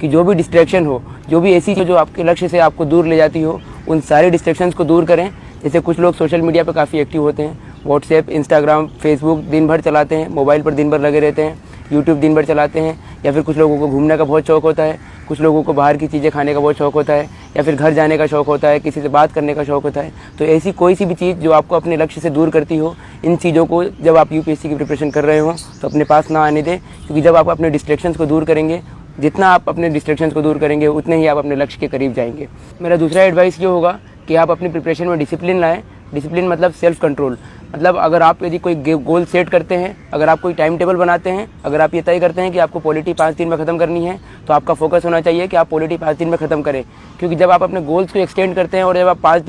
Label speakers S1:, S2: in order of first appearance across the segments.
S1: कि जो भी डिस्ट्रैक्शन हो, जो भी ऐसी चीज़ जो आपके लक्ष्य से आपको दूर ले जाती हो, उन सारे डिस्ट्रैक्शंस को दूर करें। जैसे कुछ लोग सोशल मीडिया पर काफ़ी एक्टिव होते हैं, व्हाट्सएप, इंस्टाग्राम, फेसबुक दिन भर चलाते हैं, मोबाइल पर दिन भर लगे रहते हैं, यूट्यूब दिन भर चलाते हैं, या फिर कुछ लोगों को घूमने का बहुत शौक़ होता है, कुछ लोगों को बाहर की चीज़ें खाने का बहुत शौक़ होता है, या फिर घर जाने का शौक़ होता है, किसी से बात करने का शौक़ होता है। तो ऐसी कोई सी भी चीज़ जो आपको अपने लक्ष्य से दूर करती हो, इन चीज़ों को जब आप यूपीएससी की प्रिपरेशन कर रहे हो तो अपने पास ना आने दें, क्योंकि जब आप अपने डिस्ट्रैक्शंस को दूर करेंगे, जितना आप अपने डिस्ट्रैक्शंस को दूर करेंगे, उतने ही आप अपने लक्ष्य के करीब जाएंगे। मेरा दूसरा एडवाइस ये होगा कि आप अपनी प्रिपरेशन में डिसिप्लिन लाएँ। डिसिप्लिन मतलब सेल्फ कंट्रोल। मतलब अगर आप यदि कोई गोल सेट करते हैं, अगर आप कोई टाइम टेबल बनाते हैं, अगर आप ये तय करते हैं कि आपको पॉलिटी 5 दिन में ख़त्म करनी है, तो आपका फोकस होना चाहिए कि आप पॉलिटी 5 दिन में ख़त्म करें। क्योंकि जब आप अपने गोल्स को एक्सटेंड करते हैं और जब आप 5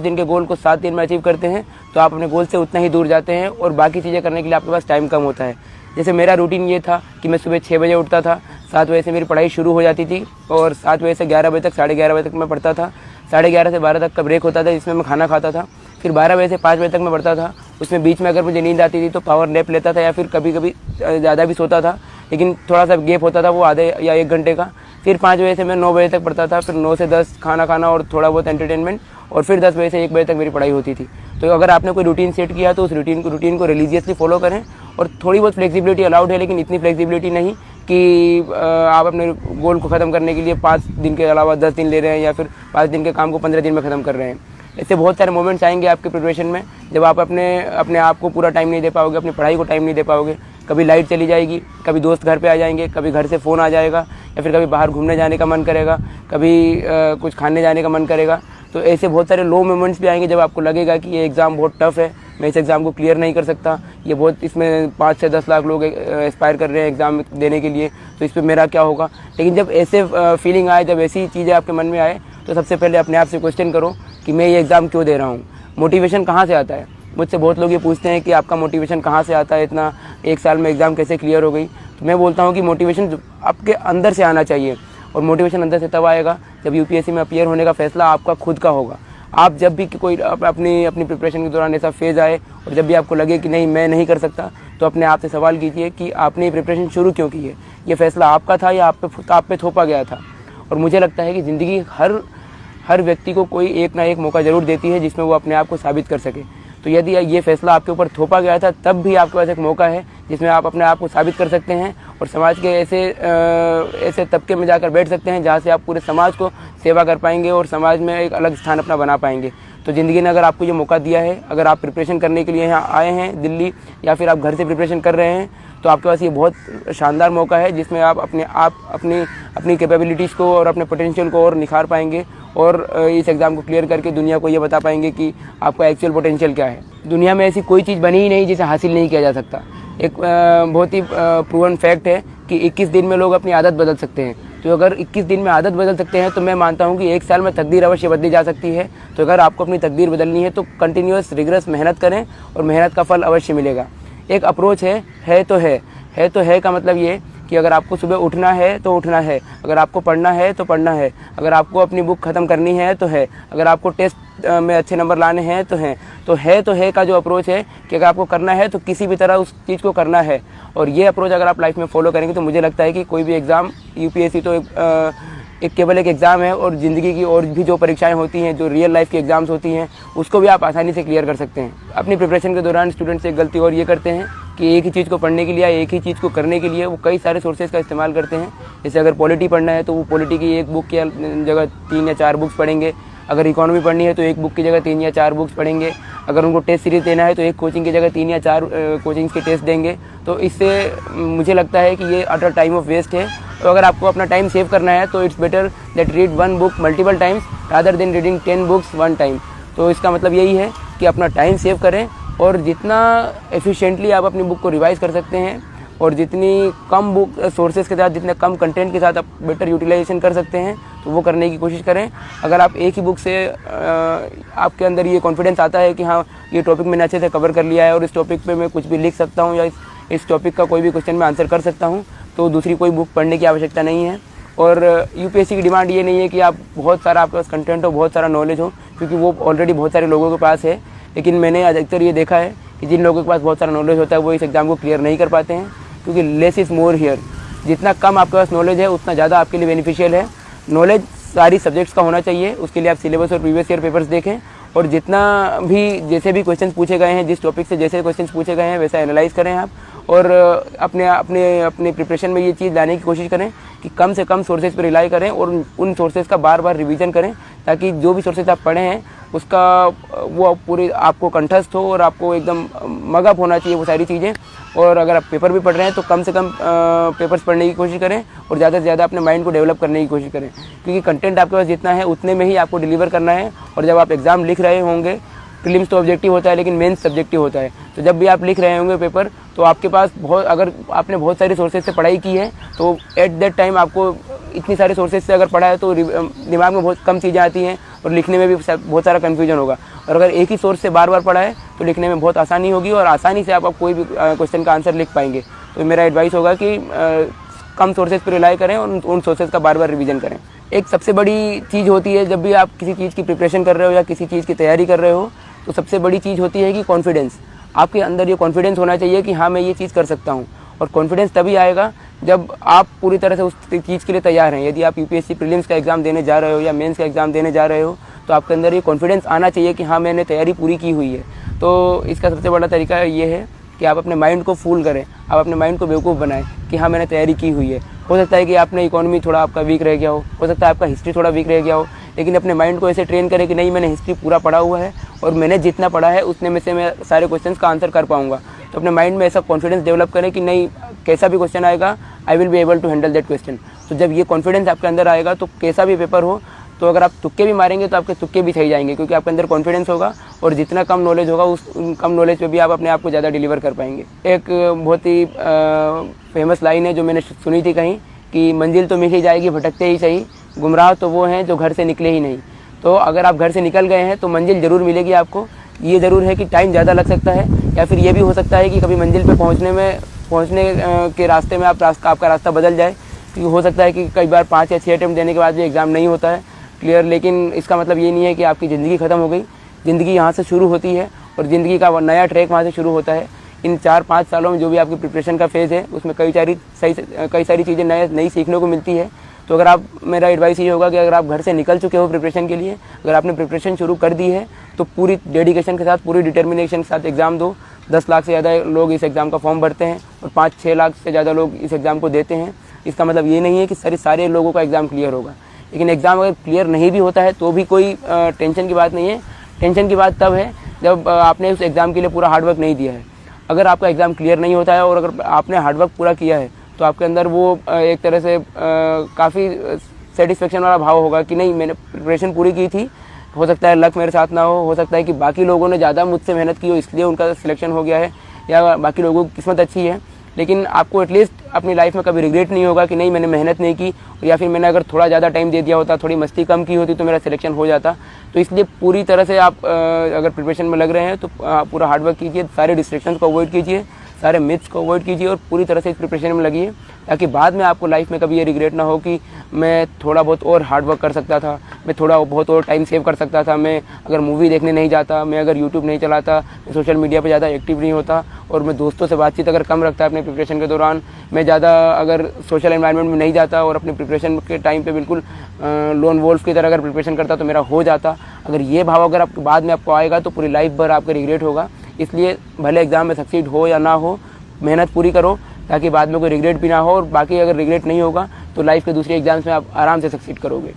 S1: दिन के गोल को 7 दिन में अचीव करते हैं, तो आप अपने गोल से उतना ही दूर जाते हैं और बाकी चीज़ें करने के लिए आपके पास टाइम कम होता है। जैसे मेरा रूटीन ये था कि मैं सुबह 6 बजे उठता था, 7 बजे से मेरी पढ़ाई शुरू हो जाती थी और 7 बजे से 11 बजे तक, 11:30 बजे तक मैं पढ़ता था। 11:30 से 12 तक का ब्रेक होता था, जिसमें मैं खाना खाता था। फिर 12 बजे से 5 बजे तक मैं पढ़ता था। उसमें बीच में अगर मुझे नींद आती थी तो पावर नैप लेता था, या फिर कभी कभी ज़्यादा भी सोता था, लेकिन थोड़ा सा गैप होता था, वो आधे या 1 घंटे का। फिर 5 बजे से मैं 9 बजे तक पढ़ता था, फिर 9 से 10 खाना खाना और थोड़ा बहुत एंटरटेनमेंट, और फिर 10 बजे से 1 बजे तक मेरी पढ़ाई होती थी। तो अगर आपने कोई रूटीन सेट किया तो उस रूटीन को रिलीजियसली फॉलो करें। और थोड़ी बहुत फ्लेक्सिबिलिटी अलाउड है, लेकिन इतनी फ्लेक्सिबिलिटी नहीं कि आप अपने गोल को ख़त्म करने के लिए 5 दिन के अलावा 10 दिन ले रहे हैं, या फिर 5 दिन के काम को 15 दिन में ख़त्म कर रहे हैं। ऐसे बहुत सारे मोमेंट्स आएंगे आपके प्रिपरेशन में जब आप अपने आप को पूरा टाइम नहीं दे पाओगे, अपनी पढ़ाई को टाइम नहीं दे पाओगे। कभी लाइट चली जाएगी, कभी दोस्त घर पे आ जाएंगे, कभी घर से फ़ोन आ जाएगा, या फिर कभी बाहर घूमने जाने का मन करेगा, कभी कुछ खाने जाने का मन करेगा। तो ऐसे बहुत सारे लो मोमेंट्स भी आएंगे जब आपको लगेगा कि ये एग्ज़ाम बहुत टफ है, मैं इस एग्ज़ाम को क्लियर नहीं कर सकता, ये बहुत, इसमें 5 से 10 लाख लोग एस्पायर कर रहे हैं एग्ज़ाम देने के लिए, तो इस पर मेरा क्या होगा। लेकिन जब ऐसे फीलिंग आए, जब ऐसी चीज़ें आपके मन में आए, तो सबसे पहले अपने आप से क्वेश्चन करो कि मैं ये एग्ज़ाम क्यों दे रहा हूँ। मोटिवेशन कहाँ से आता है। मुझसे बहुत लोग ये पूछते हैं कि आपका मोटिवेशन कहाँ से आता है, इतना 1 साल में एग्ज़ाम कैसे क्लियर हो गई। तो मैं बोलता हूँ कि मोटिवेशन आपके अंदर से आना चाहिए, और मोटिवेशन अंदर से तब आएगा जब यूपीएससी में अपीयर होने का फैसला आपका खुद का होगा। आप जब भी कोई अपनी प्रिपरेशन के दौरान ऐसा फेज़ आए और जब भी आपको लगे कि नहीं मैं नहीं कर सकता, तो अपने आप से सवाल कीजिए कि आपने ये प्रिपरेशन शुरू क्यों की है। ये फैसला आपका था या आप पे थोपा गया था। और मुझे लगता है कि ज़िंदगी हर व्यक्ति को कोई एक ना एक मौका ज़रूर देती है जिसमें वो अपने आप को साबित कर सके। तो यदि ये फैसला आपके ऊपर थोपा गया था, तब भी आपके पास एक मौका है जिसमें आप अपने आप को साबित कर सकते हैं और समाज के ऐसे तबके में जाकर बैठ सकते हैं जहाँ से आप पूरे समाज को सेवा कर पाएंगे और समाज में एक अलग स्थान अपना बना पाएंगे। तो ज़िंदगी ने अगर आपको ये मौका दिया है, अगर आप प्रिपरेशन करने के लिए यहाँ आए हैं दिल्ली, या फिर आप घर से प्रिपरेशन कर रहे हैं, तो आपके पास ये बहुत शानदार मौका है जिसमें आप अपनी कैपेबिलिटीज़ को और अपने पोटेंशियल को और निखार पाएंगे, और इस एग्ज़ाम को क्लियर करके दुनिया को ये बता पाएंगे कि आपका एक्चुअल पोटेंशियल क्या है। दुनिया में ऐसी कोई चीज़ बनी ही नहीं जिसे हासिल नहीं किया जा सकता। एक बहुत ही प्रूवन फैक्ट है कि 21 दिन में लोग अपनी आदत बदल सकते हैं। तो अगर 21 दिन में आदत बदल सकते हैं, तो मैं मानता हूं कि 1 साल में तकदीर अवश्य बदली जा सकती है। तो अगर आपको अपनी तकदीर बदलनी है तो कंटिन्यूअस रिगरस मेहनत करें और मेहनत का फल अवश्य मिलेगा। एक अप्रोच है तो है का मतलब ये कि अगर आपको सुबह उठना है तो उठना है, अगर आपको पढ़ना है तो पढ़ना है, अगर आपको अपनी बुक ख़त्म करनी है तो है, अगर आपको टेस्ट में अच्छे नंबर लाने हैं तो है का जो अप्रोच है कि अगर आपको करना है तो किसी भी तरह उस चीज़ को करना है। और ये अप्रोच अगर आप लाइफ में फॉलो करेंगे तो मुझे लगता है कि कोई भी एग्ज़ाम, यूपीएससी तो केवल एक एग्ज़ाम है, और ज़िंदगी की और भी जो परीक्षाएं होती हैं, जो रियल लाइफ की एग्ज़ाम्स होती हैं, उसको भी आप आसानी से क्लियर कर सकते हैं। अपनी प्रिपरेशन के दौरान स्टूडेंट्स एक गलती और ये करते हैं कि एक ही चीज़ को पढ़ने के लिए, एक ही चीज़ को करने के लिए वो कई सारे सोर्सेज का इस्तेमाल करते हैं। जैसे अगर पॉलिटी पढ़ना है तो वो पॉलिटी की एक बुक की जगह 3 या 4 बुक्स पढ़ेंगे, अगर इकोनॉमी पढ़नी है तो एक बुक की जगह 3 या 4 बुक्स पढ़ेंगे, अगर उनको टेस्ट सीरीज़ देना है तो एक कोचिंग की जगह 3 या 4 कोचिंग्स के टेस्ट देंगे। तो इससे मुझे लगता है कि ये अटर टाइम ऑफ वेस्ट है। तो अगर आपको अपना टाइम सेव करना है तो it's better that read 1 book multiple times rather than reading 10 books 1 time. तो इसका मतलब यही है कि अपना टाइम सेव करें, और जितना एफिशिएंटली आप अपनी बुक को रिवाइज कर सकते हैं और जितनी कम बुक सोर्सेज के साथ, जितने कम कंटेंट के साथ आप बेटर यूटिलाइजेशन कर सकते हैं, तो वो करने की कोशिश करें। अगर आप एक ही बुक से आपके अंदर ये कॉन्फिडेंस आता है कि हाँ ये टॉपिक मैंने अच्छे से कवर कर लिया है और इस टॉपिक पे मैं कुछ भी लिख सकता हूँ, या इस टॉपिक का कोई भी क्वेश्चन मैं आंसर कर सकता हूँ, तो दूसरी कोई बुक पढ़ने की आवश्यकता नहीं है। और यूपीएससी की डिमांड ये नहीं है कि आप बहुत सारा आपके पास कंटेंट हो, बहुत सारा नॉलेज हो, क्योंकि वो ऑलरेडी बहुत सारे लोगों के पास है। लेकिन मैंने अधिकतर ये देखा है कि जिन लोगों के पास बहुत सारा नॉलेज होता है वो इस एग्ज़ाम को क्लियर नहीं कर पाते हैं, क्योंकि लेस इज़ मोर हियर। जितना कम आपके पास नॉलेज है उतना ज़्यादा आपके लिए बेनिफिशियल है। नॉलेज सारी सब्जेक्ट्स का होना चाहिए, उसके लिए आप सिलेबस और प्रीवियस ईयर पेपर्स देखें और जितना भी जैसे भी क्वेश्चन पूछे गए हैं, जिस टॉपिक से जैसे क्वेश्चन पूछे गए हैं वैसा एनालाइज करें आप, और अपने अपने अपने प्रिपरेशन में ये चीज़ लाने की कोशिश करें कि कम से कम सोर्सेज पर रिलाई करें और उन सोर्सेज का बार बार रिवीजन करें, ताकि जो भी सोर्सेज आप पढ़े हैं उसका वो पूरे आपको कंठस्थ हो और आपको एकदम मगअप होना चाहिए वो सारी चीज़ें। और अगर आप पेपर भी पढ़ रहे हैं तो कम से कम पेपर्स पढ़ने की कोशिश करें और ज़्यादा से ज़्यादा अपने माइंड को डेवलप करने की कोशिश करें, क्योंकि कंटेंट आपके पास जितना है उतने में ही आपको डिलीवर करना है। और जब आप एग्ज़ाम लिख रहे होंगे, प्रीलिम्स तो ऑब्जेक्टिव होता है लेकिन मेंस सब्जेक्टिव होता है, तो जब भी आप लिख रहे होंगे पेपर तो आपके पास अगर आपने बहुत सारे सोर्सेज से पढ़ाई की है तो एट दैट टाइम आपको इतनी सारे सोर्सेज से अगर पढ़ा है तो दिमाग में बहुत कम चीज़ें आती हैं और लिखने में भी बहुत सारा कन्फ्यूजन होगा। और अगर एक ही सोर्स से बार बार पढ़ा है तो लिखने में बहुत आसानी होगी और आसानी से आप कोई भी क्वेश्चन का आंसर लिख पाएंगे। तो मेरा एडवाइस होगा कि कम सोर्सेज पर रिलाई करें और उन सोर्सेज का बार बार रिवीजन करें। एक सबसे बड़ी चीज़ होती है जब भी आप किसी चीज़ की प्रिपरेशन कर रहे हो या किसी चीज़ की तैयारी कर रहे हो, तो सबसे बड़ी चीज़ होती है कि कॉन्फिडेंस। आपके अंदर ये कॉन्फिडेंस होना चाहिए कि हाँ मैं ये चीज़ कर सकता हूँ। और कॉन्फिडेंस तभी आएगा जब आप पूरी तरह से उस चीज़ के लिए तैयार हैं। यदि आप यूपीएससी प्रीलिम्स का एग्ज़ाम देने जा रहे हो या मेंस का एग्ज़ाम देने जा रहे हो तो आपके अंदर ये कॉन्फिडेंस आना चाहिए कि हाँ मैंने तैयारी पूरी की हुई है। तो इसका सबसे बड़ा तरीका ये है कि आप अपने माइंड को फूल करें, आप अपने माइंड को बेवकूफ़ बनाएं कि हाँ मैंने तैयारी की हुई है। हो सकता है कि आपने इकोनॉमी थोड़ा आपका वीक रह गया हो सकता है आपका हिस्ट्री थोड़ा वीक रह गया हो, लेकिन अपने माइंड को ऐसे ट्रेन करें कि नहीं मैंने हिस्ट्री पूरा पढ़ा हुआ है और मैंने जितना पढ़ा है उतने में से मैं सारे क्वेश्चंस का आंसर कर पाऊंगा। तो अपने माइंड में ऐसा कॉन्फिडेंस डेवलप करें कि नहीं कैसा भी क्वेश्चन आएगा I will be able to handle that question. तो जब ये कॉन्फिडेंस आपके अंदर आएगा तो कैसा भी पेपर हो, तो अगर आप तुक्के भी मारेंगे तो आपके तुक्के भी सही जाएंगे, क्योंकि आपके अंदर कॉन्फिडेंस होगा और जितना कम नॉलेज होगा उस कम नॉलेज पे भी आप अपने आप को ज़्यादा डिलीवर कर पाएंगे। एक बहुत ही फेमस लाइन है जो मैंने सुनी थी कहीं कि मंजिल तो मिल ही जाएगी भटकते ही सही, गुमराह तो वो हैं जो घर से निकले ही नहीं। तो अगर आप घर से निकल गए हैं तो मंजिल ज़रूर मिलेगी आपको। ये ज़रूर है कि टाइम ज़्यादा लग सकता है या फिर ये भी हो सकता है कि कभी मंजिल पे पहुंचने के रास्ते में आपका रास्ता बदल जाए, क्योंकि हो सकता है कि कई बार 5 या 6 अटेम्प्ट देने के बाद भी एग्ज़ाम नहीं होता है क्लियर। लेकिन इसका मतलब ये नहीं है कि आपकी ज़िंदगी ख़त्म हो गई। ज़िंदगी यहाँ से शुरू होती है और ज़िंदगी का नया ट्रैक वहाँ से शुरू होता है। इन 4-5 सालों में जो भी आपकी प्रिपरेशन का फेज़ है उसमें कई सारी चीज़ें नई सीखने को मिलती है। तो अगर आप मेरा एडवाइस ये होगा कि अगर आप घर से निकल चुके हो प्रिपरेशन के लिए, अगर आपने प्रिपरेशन शुरू कर दी है तो पूरी डेडिकेशन के साथ, पूरी डिटर्मिनेशन के साथ एग्ज़ाम दो। 10 लाख से ज़्यादा लोग इस एग्ज़ाम का फॉर्म भरते हैं और 5-6 लाख से ज़्यादा लोग इस एग्ज़ाम को देते हैं। इसका मतलब ये नहीं है कि सारे लोगों का एग्ज़ाम क्लियर होगा, लेकिन एग्ज़ाम अगर क्लियर नहीं भी होता है तो भी कोई टेंशन की बात नहीं है। टेंशन की बात तब है जब आपने उस एग्ज़ाम के लिए पूरा हार्डवर्क नहीं दिया है। अगर आपका एग्ज़ाम क्लियर नहीं होता है और अगर आपने हार्डवर्क पूरा किया है तो आपके अंदर वो एक तरह से काफ़ी सेटिस्फेक्शन वाला भाव होगा कि नहीं मैंने प्रिपरेशन पूरी की थी। हो सकता है लक मेरे साथ ना हो सकता है कि बाकी लोगों ने ज़्यादा मुझसे मेहनत की हो इसलिए उनका सिलेक्शन हो गया है, या बाकी लोगों की किस्मत अच्छी है। लेकिन आपको एटलीस्ट अपनी लाइफ में कभी रिग्रेट नहीं होगा कि नहीं मैंने मेहनत नहीं की, या फिर मैंने अगर थोड़ा ज़्यादा टाइम दे दिया होता, थोड़ी मस्ती कम की होती तो मेरा सिलेक्शन हो जाता। तो इसलिए पूरी तरह से आप अगर प्रिपरेशन में लग रहे हैं तो पूरा हार्डवर्क कीजिए, सारे डिस्ट्रैक्शंस को अवॉइड कीजिए, सारे मिथ्स को अवॉइड कीजिए और पूरी तरह से इस प्रिपरेशन में लगिए, ताकि बाद में आपको लाइफ में कभी ये रिग्रेट ना हो कि मैं थोड़ा बहुत और हार्ड वर्क कर सकता था, मैं थोड़ा बहुत और टाइम सेव कर सकता था, मैं अगर मूवी देखने नहीं जाता, मैं अगर यूट्यूब नहीं चलाता, मैं सोशल मीडिया पे ज़्यादा एक्टिव नहीं होता और मैं दोस्तों से बातचीत अगर कम रखता अपने प्रिपरेशन के दौरान, मैं ज़्यादा अगर सोशल एनवायरनमेंट में नहीं जाता और अपने प्रिपरेशन के टाइम पे बिल्कुल लोन वोल्फ की तरह अगर प्रिपरेशन करता तो मेरा हो जाता। अगर ये भाव अगर आपके बाद में आपको आएगा तो पूरी लाइफ भर आपका रिग्रेट होगा। इसलिए भले एग्ज़ाम में सक्सीड हो या ना हो, मेहनत पूरी करो ताकि बाद में कोई रिग्रेट भी ना हो, और बाकी अगर रिग्रेट नहीं होगा तो लाइफ के दूसरे एग्जाम्स में आप आराम से सक्सीड करोगे।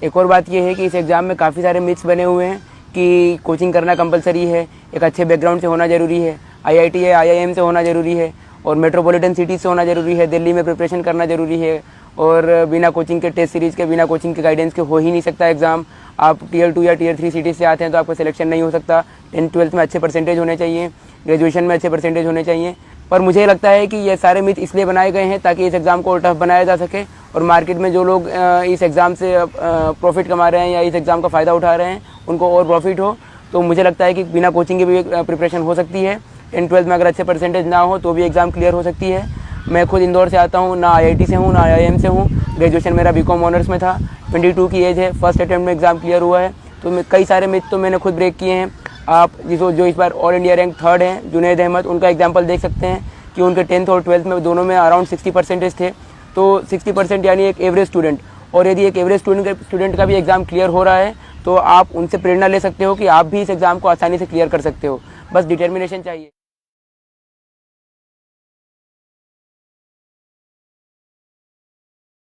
S1: एक और बात यह है कि इस एग्ज़ाम में काफ़ी सारे मिथ्स बने हुए हैं कि कोचिंग करना कंपलसरी है, एक अच्छे बैकग्राउंड से होना ज़रूरी है, IIT या IIM से होना ज़रूरी है, और मेट्रोपॉलिटन सिटी से होना ज़रूरी है, दिल्ली में प्रिपरेशन करना ज़रूरी है, और बिना कोचिंग के टेस्ट सीरीज़ के, बिना कोचिंग के गाइडेंस के हो ही नहीं सकता एग्ज़ाम। आप Tier 2 या Tier 3 सिटी से आते हैं तो आपका सिलेक्शन नहीं हो सकता। 10th-12th में अच्छे परसेंटेज होने चाहिए, ग्रेजुएशन में अच्छे परसेंटेज होने चाहिए। पर मुझे लगता है कि ये सारे मिथ इसलिए बनाए गए हैं ताकि इस एग्ज़ाम को और टफ बनाया जा सके, और मार्केट में जो लोग इस एग्ज़ाम से प्रॉफिट कमा रहे हैं या इस एग्ज़ाम का फ़ायदा उठा रहे हैं उनको और प्रॉफिट हो। तो मुझे लगता है कि बिना कोचिंग के भी प्रिपरेशन हो सकती है। 10th-12th में अगर अच्छे परसेंटेज ना हो तो भी एग्ज़ाम क्लियर हो सकती है। मैं खुद इंदौर से आता हूँ, ना IIT से हूँ ना IIM से हूँ, ग्रेजुएशन मेरा BCom ऑनर्स में था, 22 की एज है, फर्स्ट अटैम्प्ट में एग्ज़ाम क्लियर हुआ है। तो कई सारे मिथ तो मैंने खुद ब्रेक किए हैं। आप जो इस बार ऑल इंडिया रैंक 3rd हैं, जुनैद अहमद, उनका एग्जाम्पल देख सकते हैं कि उनके 10th और 12th में दोनों में अराउंड 60 परसेंटेज थे। तो 60% यानी एक एवरेज स्टूडेंट, और यदि एक एवरेज स्टूडेंट का भी एग्ज़ाम क्लियर हो रहा है तो आप उनसे प्रेरणा ले सकते हो कि आप भी इस एग्ज़ाम को आसानी से क्लियर कर सकते हो, बस डिटर्मिनेशन चाहिए।